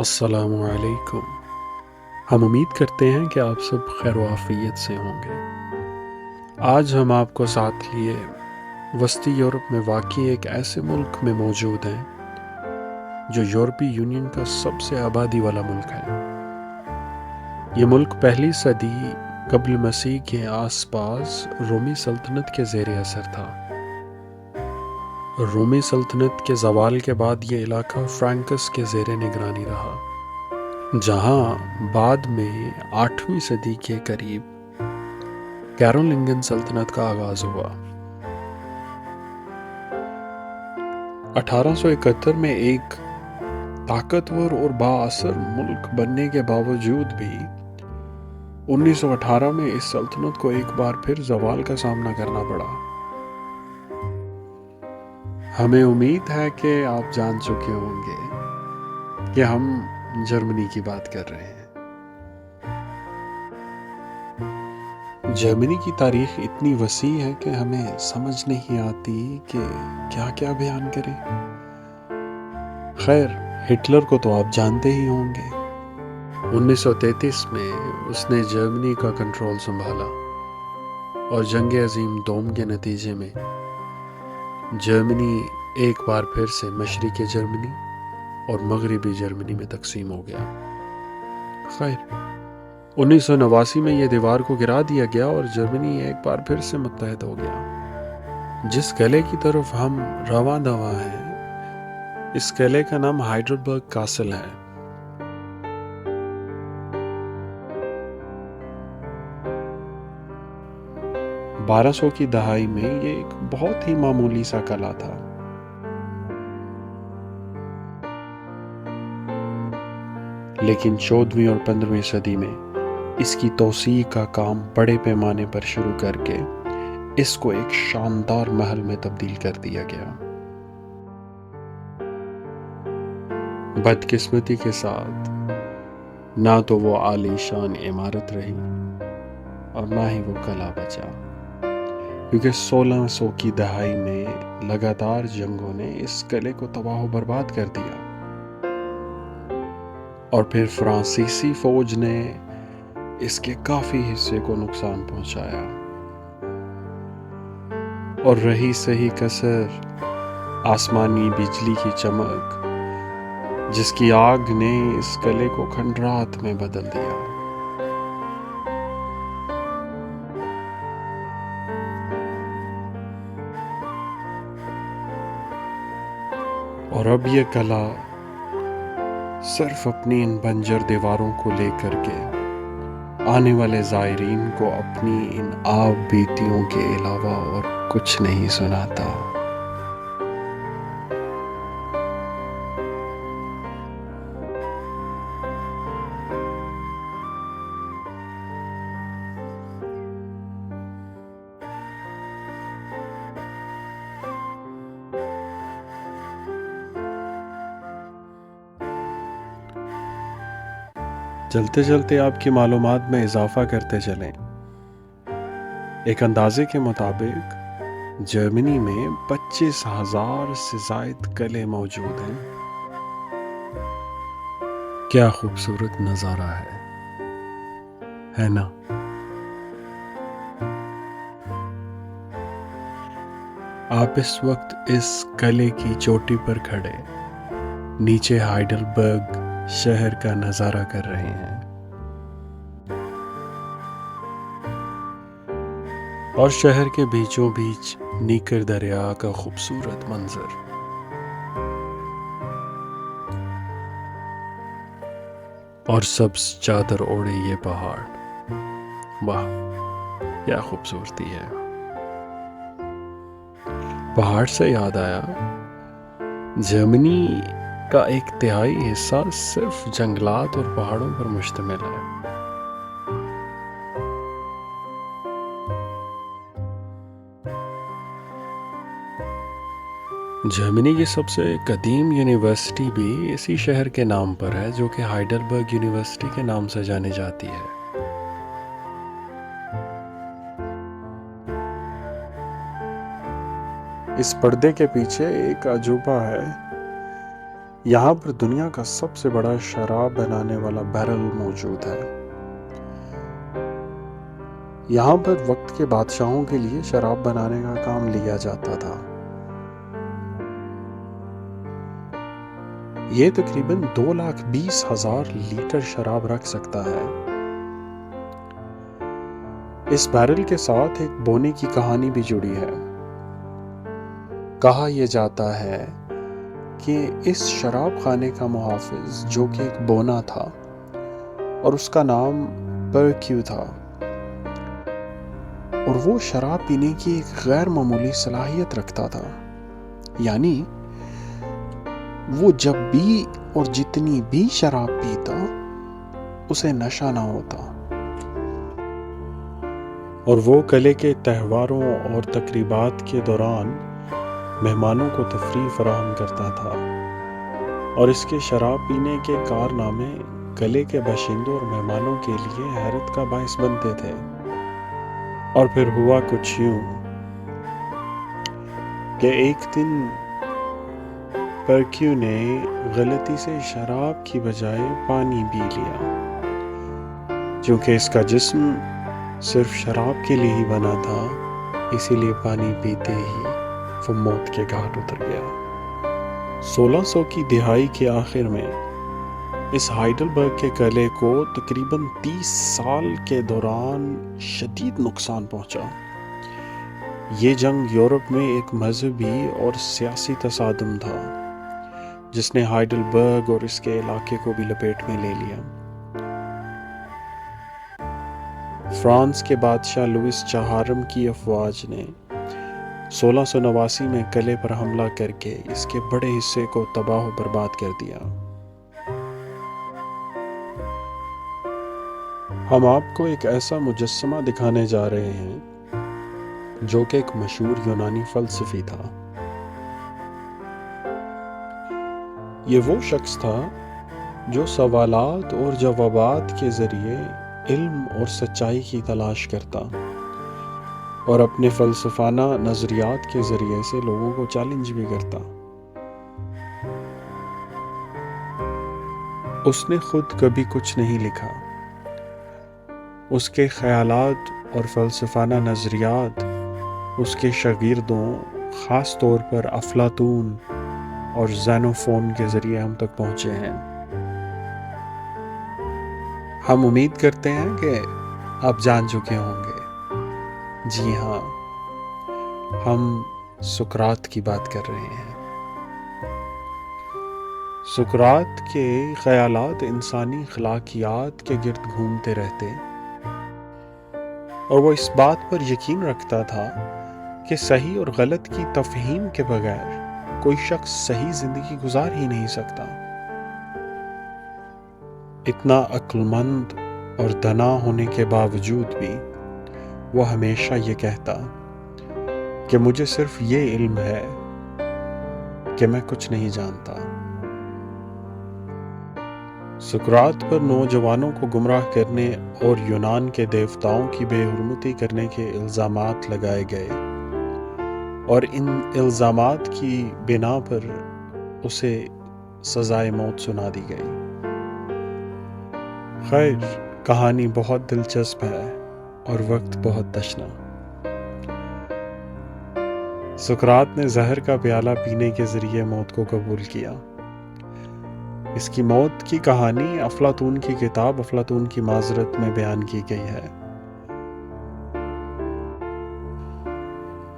السلام علیکم۔ ہم امید کرتے ہیں کہ آپ سب خیر و عافیت سے ہوں گے۔ آج ہم آپ کو ساتھ لیے وسطی یورپ میں واقع ایک ایسے ملک میں موجود ہیں جو یورپی یونین کا سب سے آبادی والا ملک ہے۔ یہ ملک پہلی صدی قبل مسیح کے آس پاس رومی سلطنت کے زیر اثر تھا۔ رومی سلطنت کے زوال کے بعد یہ علاقہ فرانکس کے زیر نگرانی رہا، جہاں بعد میں 8ویں صدی کے قریب کیرولنگن سلطنت کا آغاز ہوا۔ 1871 میں ایک طاقتور اور بااثر ملک بننے کے باوجود بھی 1918 میں اس سلطنت کو ایک بار پھر زوال کا سامنا کرنا پڑا۔ ہمیں امید ہے کہ آپ جان چکے ہوں گے کہ ہم جرمنی کی بات کر رہے ہیں۔ جرمنی کی تاریخ اتنی وسیع ہے کہ ہمیں سمجھ نہیں آتی کہ کیا کیا بیان کریں۔ خیر، ہٹلر کو تو آپ جانتے ہی ہوں گے۔ 1933 میں اس نے جرمنی کا کنٹرول سنبھالا اور جنگ عظیم دوم کے نتیجے میں جرمنی ایک بار پھر سے مشرقی جرمنی اور مغربی جرمنی میں تقسیم ہو گیا۔ خیر، 1989 میں یہ دیوار کو گرا دیا گیا اور جرمنی ایک بار پھر سے متحد ہو گیا۔ جس قلعے کی طرف ہم رواں دواں ہیں، اس قلعے کا نام ہائیڈلبرگ کاسل ہے۔ بارہ سو کی دہائی میں یہ ایک بہت ہی معمولی سا قلعہ تھا۔ لیکن 14ویں اور 15ویں صدی میں اس کی توسیع کا کام بڑے پیمانے پر شروع کر کے اس کو ایک شاندار محل میں تبدیل کر دیا گیا۔ بدقسمتی کے ساتھ نہ تو وہ عالی شان عمارت رہی اور نہ ہی وہ قلعہ بچا، کیونکہ 1600 کی دہائی میں لگاتار جنگوں نے اس قلعے کو تباہ و برباد کر دیا، اور پھر فرانسیسی فوج نے اس کے کافی حصے کو نقصان پہنچایا، اور رہی صحیح کسر آسمانی بجلی کی چمک، جس کی آگ نے اس قلعے کو کھنڈرات میں بدل دیا۔ اور اب یہ قلعہ صرف اپنی ان بنجر دیواروں کو لے کر کے آنے والے زائرین کو اپنی ان آب بیتیوں کے علاوہ اور کچھ نہیں سناتا۔ چلتے چلتے آپ کی معلومات میں اضافہ کرتے چلیں۔ ایک اندازے کے مطابق جرمنی میں 25,000 سے زائد قلعے موجود ہیں۔ کیا خوبصورت نظارہ ہے نا؟ آپ اس وقت اس قلعے کی چوٹی پر کھڑے نیچے ہائیڈلبرگ شہر کا نظارہ کر رہے ہیں، اور شہر کے بیچوں بیچ نیکر دریا کا خوبصورت منظر۔ اور سبز چادر اوڑھے یہ پہاڑ، واہ کیا خوبصورتی ہے۔ پہاڑ سے یاد آیا، جرمنی کا ایک تہائی حصہ صرف جنگلات اور پہاڑوں پر مشتمل ہے۔ جرمنی کی سب سے قدیم یونیورسٹی بھی اسی شہر کے نام پر ہے، جو کہ ہائیڈلبرگ یونیورسٹی کے نام سے جانی جاتی ہے۔ اس پردے کے پیچھے ایک عجوبہ ہے یہاں پر دنیا کا سب سے بڑا شراب بنانے والا بیرل موجود ہے۔ یہاں پر وقت کے بادشاہوں کے لیے شراب بنانے کا کام لیا جاتا تھا۔ یہ تقریباً 2,20,000 لیٹر شراب رکھ سکتا ہے۔ اس بیرل کے ساتھ ایک بونے کی کہانی بھی جڑی ہے۔ کہا یہ جاتا ہے کہ اس شراب خانے کا محافظ، جو کہ ایک بونا تھا اور اس کا نام پرکیو تھا، اور وہ شراب پینے کی ایک غیر معمولی صلاحیت رکھتا تھا، یعنی وہ جب بھی اور جتنی بھی شراب پیتا اسے نشہ نہ ہوتا، اور وہ قلعے کے تہواروں اور تقریبات کے دوران مہمانوں کو تفریح فراہم کرتا تھا، اور اس کے شراب پینے کے کارنامے قلعے کے باشندوں اور مہمانوں کے لیے حیرت کا باعث بنتے تھے۔ اور پھر ہوا کچھ یوں کہ ایک دن پرکیو نے غلطی سے شراب کی بجائے پانی پی لیا۔ چونکہ اس کا جسم صرف شراب کے لیے ہی بنا تھا، اسی لیے پانی پیتے ہی وہ موت کے گھاٹ اتر گیا۔ 1600 کی دہائی کے آخر میں اس ہائیڈلبرگ کے قلعے کو تقریباً 30 سال کے دوران شدید نقصان پہنچا۔ یہ جنگ یورپ میں ایک مذہبی اور سیاسی تصادم تھا، جس نے ہائیڈلبرگ اور اس کے علاقے کو بھی لپیٹ میں لے لیا۔ فرانس کے بادشاہ لوئس چہارم کی افواج نے 1689 میں قلعے پر حملہ کر کے اس کے بڑے حصے کو تباہ و برباد کر دیا۔ ہم آپ کو ایک ایسا مجسمہ دکھانے جا رہے ہیں جو کہ ایک مشہور یونانی فلسفی تھا۔ یہ وہ شخص تھا جو سوالات اور جوابات کے ذریعے علم اور سچائی کی تلاش کرتا اور اپنے فلسفانہ نظریات کے ذریعے سے لوگوں کو چیلنج بھی کرتا۔ اس نے خود کبھی کچھ نہیں لکھا۔ اس کے خیالات اور فلسفانہ نظریات اس کے شاگردوں، خاص طور پر افلاطون اور زینوفون کے ذریعے ہم تک پہنچے ہیں۔ ہم امید کرتے ہیں کہ آپ جان چکے ہوں گے۔ جی ہاں، ہم سقراط کی بات کر رہے ہیں۔ سقراط کے خیالات انسانی اخلاقیات کے گرد گھومتے رہتے، اور وہ اس بات پر یقین رکھتا تھا کہ صحیح اور غلط کی تفہیم کے بغیر کوئی شخص صحیح زندگی گزار ہی نہیں سکتا۔ اتنا عقل مند اور دانا ہونے کے باوجود بھی وہ ہمیشہ یہ کہتا کہ مجھے صرف یہ علم ہے کہ میں کچھ نہیں جانتا۔ سقراط پر نوجوانوں کو گمراہ کرنے اور یونان کے دیوتاؤں کی بے حرمتی کرنے کے الزامات لگائے گئے، اور ان الزامات کی بنا پر اسے سزائے موت سنا دی گئی۔ خیر، کہانی بہت دلچسپ ہے اور وقت بہت تشنا۔ سقراط نے زہر کا پیالہ پینے کے ذریعے موت کو قبول کیا۔ اس کی موت کی کہانی افلاطون کی کتاب افلاطون کی معذرت میں بیان کی گئی ہے۔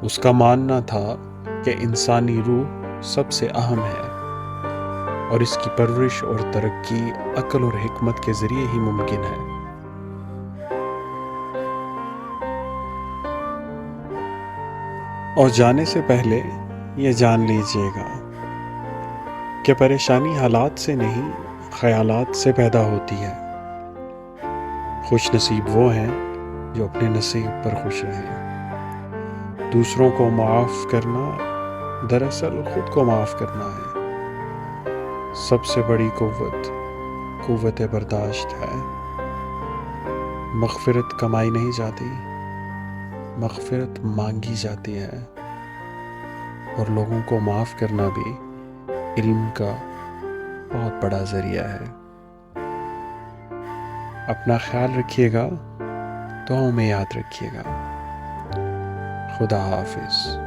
اس کا ماننا تھا کہ انسانی روح سب سے اہم ہے، اور اس کی پرورش اور ترقی عقل اور حکمت کے ذریعے ہی ممکن ہے۔ اور جانے سے پہلے یہ جان لیجئے گا کہ پریشانی حالات سے نہیں، خیالات سے پیدا ہوتی ہے۔ خوش نصیب وہ ہیں جو اپنے نصیب پر خوش رہیں۔ دوسروں کو معاف کرنا دراصل خود کو معاف کرنا ہے۔ سب سے بڑی قوت برداشت ہے۔ مغفرت کمائی نہیں جاتی، مغفرت مانگی جاتی ہے، اور لوگوں کو معاف کرنا بھی علم کا بہت بڑا ذریعہ ہے۔ اپنا خیال رکھیے گا، دعاؤں میں یاد رکھیے گا۔ خدا حافظ۔